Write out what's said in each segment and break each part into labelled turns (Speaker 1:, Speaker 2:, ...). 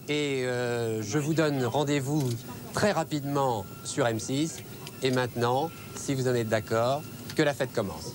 Speaker 1: Et je vous donne rendez-vous très rapidement sur M6. Et maintenant, si vous en êtes d'accord, que la fête commence.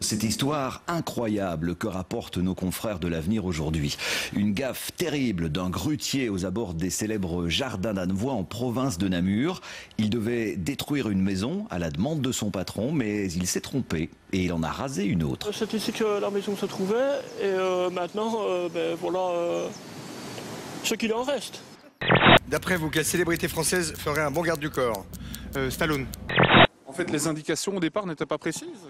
Speaker 2: Cette histoire incroyable que rapportent nos confrères de l'Avenir aujourd'hui. Une gaffe terrible d'un grutier aux abords des célèbres jardins d'Annevoie en province de Namur. Il devait détruire une maison à la demande de son patron, mais il s'est trompé et il en a rasé une autre.
Speaker 3: C'est ici que la maison se trouvait et maintenant, voilà ce qu'il en reste.
Speaker 4: D'après vous, quelle célébrité française ferait un bon garde du corps? Stallone.
Speaker 5: En fait, les indications au départ n'étaient pas précises.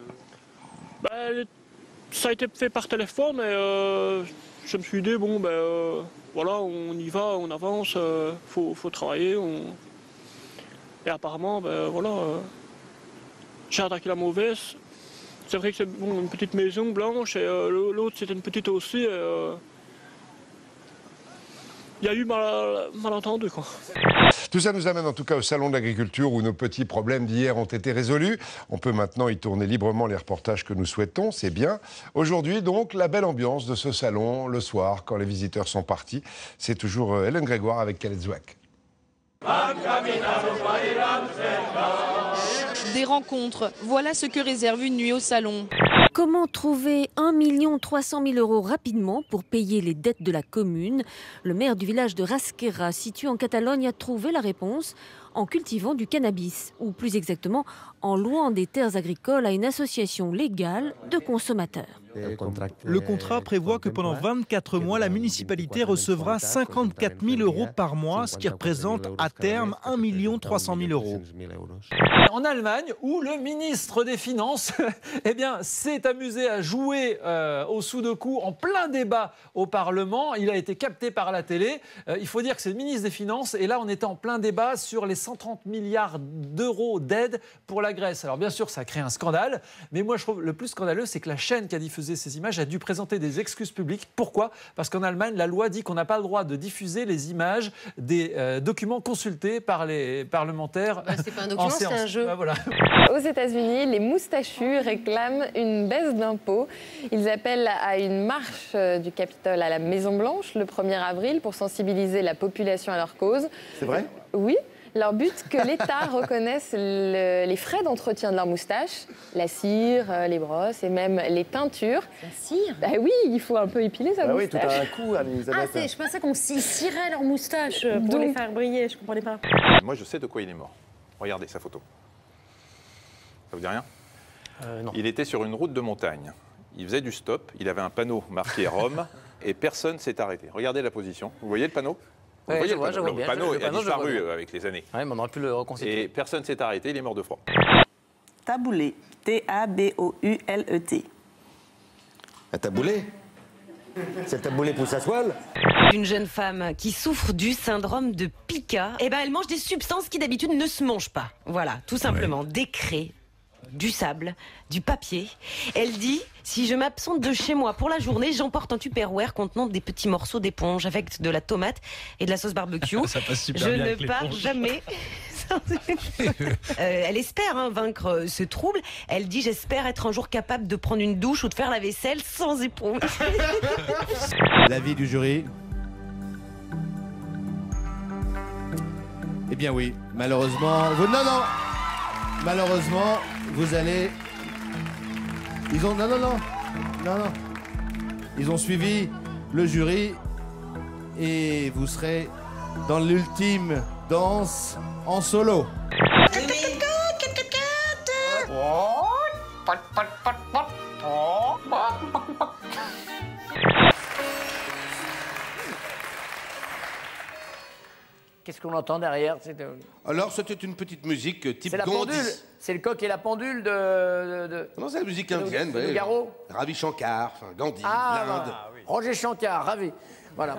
Speaker 3: Ça a été fait par téléphone et je me suis dit, bon, voilà, on y va, on avance, faut travailler. Et apparemment, voilà, j'ai attaqué la mauvaise. C'est vrai que c'est bon, une petite maison blanche et l'autre c'était une petite aussi. Il y a eu malentendu, quoi.
Speaker 6: Tout ça nous amène en tout cas au Salon de l'Agriculture où nos petits problèmes d'hier ont été résolus. On peut maintenant y tourner librement les reportages que nous souhaitons, c'est bien. Aujourd'hui donc, la belle ambiance de ce salon, le soir, quand les visiteurs sont partis. C'est toujours Hélène Grégoire avec Khaled Zouak.
Speaker 7: Des rencontres, voilà ce que réserve une nuit au salon.
Speaker 8: Comment trouver 1 300 000 € rapidement pour payer les dettes de la commune? Le maire du village de Rasquera, situé en Catalogne, a trouvé la réponse en cultivant du cannabis, ou plus exactement en louant des terres agricoles à une association légale de consommateurs.
Speaker 9: Le contrat prévoit que pendant 24 mois, la municipalité recevra 54 000 € par mois, ce qui représente à terme 1 300 000 €.
Speaker 10: En Allemagne, où le ministre des Finances s'est amusé à jouer au Sudoku en plein débat au Parlement. Il a été capté par la télé. Il faut dire que c'est le ministre des Finances. Et là, on était en plein débat sur les 130 milliards d'euros d'aide pour la Grèce. Alors bien sûr, ça a créé un scandale. Mais moi, je trouve le plus scandaleux, c'est que la chaîne qui a diffusé ces images a dû présenter des excuses publiques. Pourquoi? Parce qu'en Allemagne, la loi dit qu'on n'a pas le droit de diffuser les images des documents consultés par les parlementaires.
Speaker 11: C'est pas un document, c'est un jeu.
Speaker 10: Voilà.
Speaker 11: Aux États-Unis, les moustachus réclament une baisse d'impôts. Ils appellent à une marche du Capitole à la Maison-Blanche le 1er avril pour sensibiliser la population à leur cause.
Speaker 12: C'est vrai?
Speaker 11: Oui. Leur but, que l'État reconnaisse les frais d'entretien de leurs moustaches, la cire, les brosses et même les teintures.
Speaker 13: La cire?
Speaker 11: Bah oui, il faut un peu épiler sa moustache.
Speaker 12: Oui, tout a un coup, Anne-Elisabeth.
Speaker 13: Je pensais qu'on cirait leurs moustaches pour les faire briller, je comprenais pas.
Speaker 14: Moi, je sais de quoi il est mort. Regardez sa photo. Ça vous dit rien?
Speaker 10: Non.
Speaker 14: Il était sur une route de montagne. Il faisait du stop, il avait un panneau marqué Rome et personne ne s'est arrêté. Regardez la position. Vous voyez le panneau? Vous voyez le panneau? Le panneau a disparu avec les années.
Speaker 10: Oui, mais on aurait pu le reconstituer.
Speaker 14: Et personne ne s'est arrêté, il est mort de froid.
Speaker 15: Taboulé. T-A-B-O-U-L-E-T.
Speaker 12: Un taboulé? C'est le taboulé pousse à soile?
Speaker 16: Une jeune femme qui souffre du syndrome de Pica, elle mange des substances qui d'habitude ne se mangent pas. Voilà, tout simplement. Des craies, du sable, du papier. Elle dit, si je m'absente de chez moi pour la journée, j'emporte un Tupperware contenant des petits morceaux d'éponge avec de la tomate et de la sauce barbecue.
Speaker 9: Ça passe super
Speaker 16: je
Speaker 9: bien
Speaker 16: ne
Speaker 9: avec
Speaker 16: pars
Speaker 9: l'éponge.
Speaker 16: jamais. Elle espère vaincre ce trouble. Elle dit, j'espère être un jour capable de prendre une douche ou de faire la vaisselle sans éponge.
Speaker 17: L'avis du jury? Eh bien oui, malheureusement... Non, malheureusement, vous allez... Non. Ils ont suivi le jury et vous serez dans l'ultime danse en solo.
Speaker 10: Qu'est-ce qu'on entend derrière?
Speaker 17: Alors, c'était une petite musique type
Speaker 10: C'est la
Speaker 17: Gondi.
Speaker 10: pendule. C'est le coq et la pendule de...
Speaker 17: Non, c'est la musique indienne.
Speaker 10: de Nougaro.
Speaker 17: Ravi Shankar, Gandhi,
Speaker 10: Ah,
Speaker 17: l'Inde.
Speaker 10: Roger Shankar, ravi.
Speaker 18: Voilà.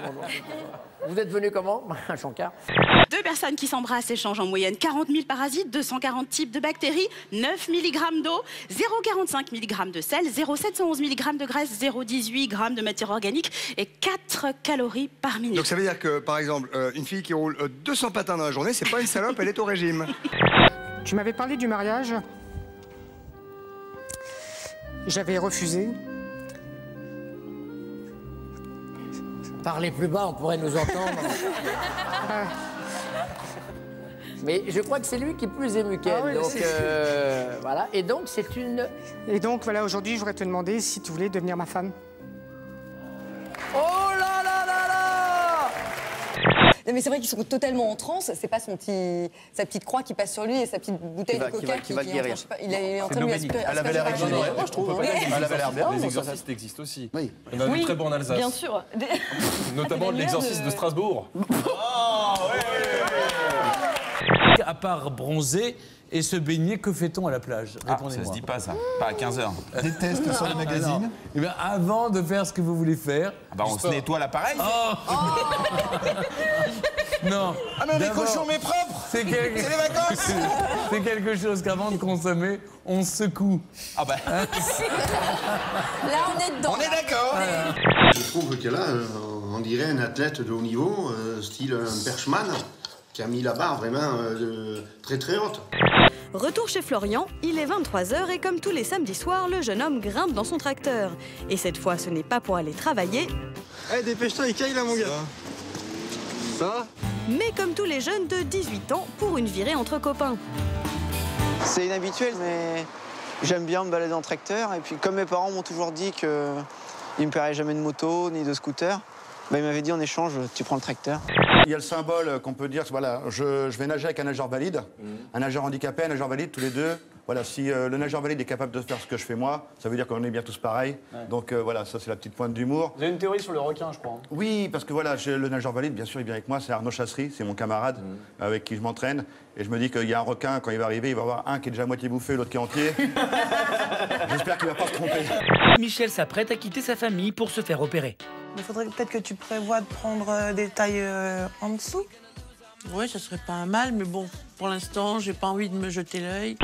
Speaker 18: Vous êtes venu comment? Un chancard.
Speaker 19: 2 personnes qui s'embrassent échangent en moyenne 40 000 parasites, 240 types de bactéries, 9 mg d'eau, 0,45 mg de sel, 0,711 mg de graisse, 0,18 g de matière organique et 4 calories par minute.
Speaker 4: Donc ça veut dire que, par exemple, une fille qui roule 200 patins dans la journée, c'est pas une salope, elle est au régime.
Speaker 20: Tu m'avais parlé du mariage. J'avais refusé.
Speaker 18: Parlez plus bas, on pourrait nous entendre. Mais je crois que c'est lui qui est plus ému qu'elle.
Speaker 20: Ah oui,
Speaker 18: donc voilà. Et donc c'est une.
Speaker 20: Et donc voilà, aujourd'hui, je voudrais te demander si tu voulais devenir ma femme.
Speaker 18: Oh là là là là!
Speaker 21: Non, mais c'est vrai qu'ils sont totalement en transe. C'est pas sa petite croix qui passe sur lui et sa petite bouteille de coca
Speaker 12: qui va le guérir.
Speaker 21: Il est en train de lui aspirer.
Speaker 12: Elle avait l'air régénérée, moi je trouve. Elle avait l'air bien.
Speaker 22: Les exorcistes existent aussi.
Speaker 12: Oui.
Speaker 22: Il y en a de très bons en Alsace.
Speaker 21: Bien sûr.
Speaker 22: Notamment l'exorciste de Strasbourg.
Speaker 23: À part bronzer et se baigner, que fait-on à la plage?
Speaker 5: Ça se dit pas ça, pas à 15h.
Speaker 17: Des tests sur les magazines.
Speaker 23: Eh bien, avant de faire ce que vous voulez faire...
Speaker 5: on se nettoie l'appareil.
Speaker 23: Non.
Speaker 12: Ah mais les cochons mais propres.
Speaker 23: C'est
Speaker 12: les vacances.
Speaker 23: C'est quelque chose qu'avant de consommer, on secoue.
Speaker 5: Ah bah.
Speaker 21: Là, on est dedans.
Speaker 12: On est d'accord.
Speaker 24: Je trouve que là, on dirait un athlète de haut niveau, style un perchman, qui a mis la barre vraiment très très haute.
Speaker 25: Retour chez Florian, il est 23h et comme tous les samedis soirs, le jeune homme grimpe dans son tracteur. Et cette fois, ce n'est pas pour aller travailler.
Speaker 4: Eh, dépêche-toi, il caille là, mon gars. Ça va?
Speaker 25: Mais comme tous les jeunes de 18 ans, pour une virée entre copains.
Speaker 26: C'est inhabituel, mais j'aime bien me balader en tracteur. Et puis, comme mes parents m'ont toujours dit qu'ils ne me paieraient jamais de moto ni de scooter, bah, ils m'avaient dit en échange, tu prends le tracteur.
Speaker 12: Il y a le symbole qu'on peut dire, voilà, je vais nager avec un nageur valide, un nageur handicapé, un nageur valide, tous les deux. Voilà, si le nageur valide est capable de faire ce que je fais moi, ça veut dire qu'on est bien tous pareils. Ouais. Donc voilà, ça c'est la petite pointe d'humour.
Speaker 10: Vous avez une théorie sur le requin, je crois. Hein.
Speaker 12: Oui, parce que voilà, le nageur valide, bien sûr, il vient avec moi, c'est Arnaud Chasserie, c'est mon camarade avec qui je m'entraîne. Et je me dis qu'il y a un requin, quand il va arriver, il va y avoir un qui est déjà à moitié bouffé, l'autre qui est entier. J'espère qu'il ne va pas se tromper.
Speaker 27: Michel s'apprête à quitter sa famille pour se faire opérer.
Speaker 28: Il faudrait peut-être que tu prévois de prendre des tailles en dessous.
Speaker 29: Ouais, ça serait pas mal, mais bon, pour l'instant, j'ai pas envie de me jeter l'œil.